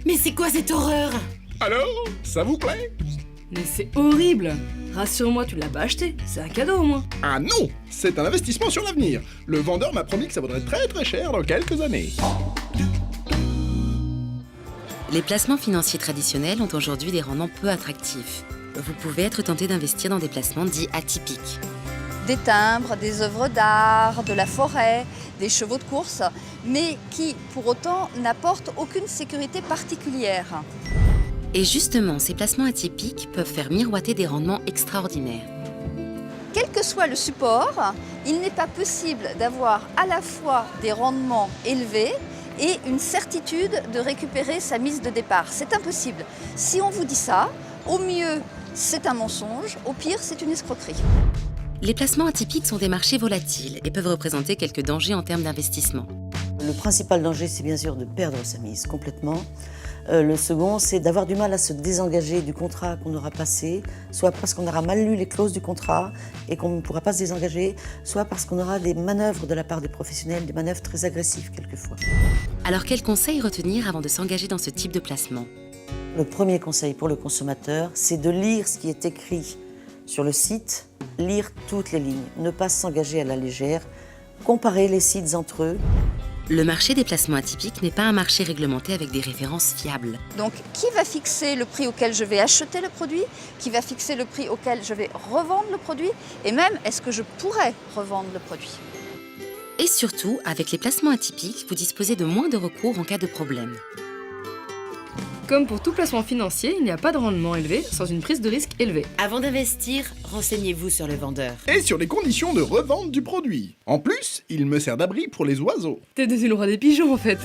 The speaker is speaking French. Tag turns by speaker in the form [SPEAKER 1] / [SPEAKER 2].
[SPEAKER 1] Mais c'est quoi cette horreur?
[SPEAKER 2] Alors, ça vous plaît?
[SPEAKER 3] Mais c'est horrible. Rassure-moi, tu l'as pas acheté. C'est un cadeau au moins.
[SPEAKER 2] Ah non, c'est un investissement sur l'avenir. Le vendeur m'a promis que ça vaudrait très très cher dans quelques années.
[SPEAKER 1] Les placements financiers traditionnels ont aujourd'hui des rendements peu attractifs. Vous pouvez être tenté d'investir dans des placements dits atypiques.
[SPEAKER 4] Des timbres, des œuvres d'art, de la forêt, des chevaux de course, mais qui, pour autant, n'apportent aucune sécurité particulière.
[SPEAKER 1] Et justement, ces placements atypiques peuvent faire miroiter des rendements extraordinaires.
[SPEAKER 4] Quel que soit le support, il n'est pas possible d'avoir à la fois des rendements élevés et une certitude de récupérer sa mise de départ. C'est impossible. Si on vous dit ça, au mieux, c'est un mensonge, au pire, c'est une escroquerie.
[SPEAKER 1] Les placements atypiques sont des marchés volatiles et peuvent représenter quelques dangers en termes d'investissement.
[SPEAKER 5] Le principal danger, c'est bien sûr de perdre sa mise complètement. Le second, c'est d'avoir du mal à se désengager du contrat qu'on aura passé, soit parce qu'on aura mal lu les clauses du contrat et qu'on ne pourra pas se désengager, soit parce qu'on aura des manœuvres de la part des professionnels, des manœuvres très agressives quelquefois.
[SPEAKER 1] Alors quels conseils retenir avant de s'engager dans ce type de placement?
[SPEAKER 5] Le premier conseil pour le consommateur, c'est de lire ce qui est écrit sur le site, lire toutes les lignes, ne pas s'engager à la légère, comparer les sites entre eux.
[SPEAKER 1] Le marché des placements atypiques n'est pas un marché réglementé avec des références fiables.
[SPEAKER 4] Donc, qui va fixer le prix auquel je vais acheter le produit? Qui va fixer le prix auquel je vais revendre le produit? Et même, est-ce que je pourrais revendre le produit?
[SPEAKER 1] Et surtout, avec les placements atypiques, vous disposez de moins de recours en cas de problème.
[SPEAKER 3] Comme pour tout placement financier, il n'y a pas de rendement élevé sans une prise de risque élevée.
[SPEAKER 6] Avant d'investir, renseignez-vous sur le vendeur.
[SPEAKER 2] Et sur les conditions de revente du produit. En plus, il me sert d'abri pour les oiseaux.
[SPEAKER 3] T'es devenu le roi des pigeons en fait.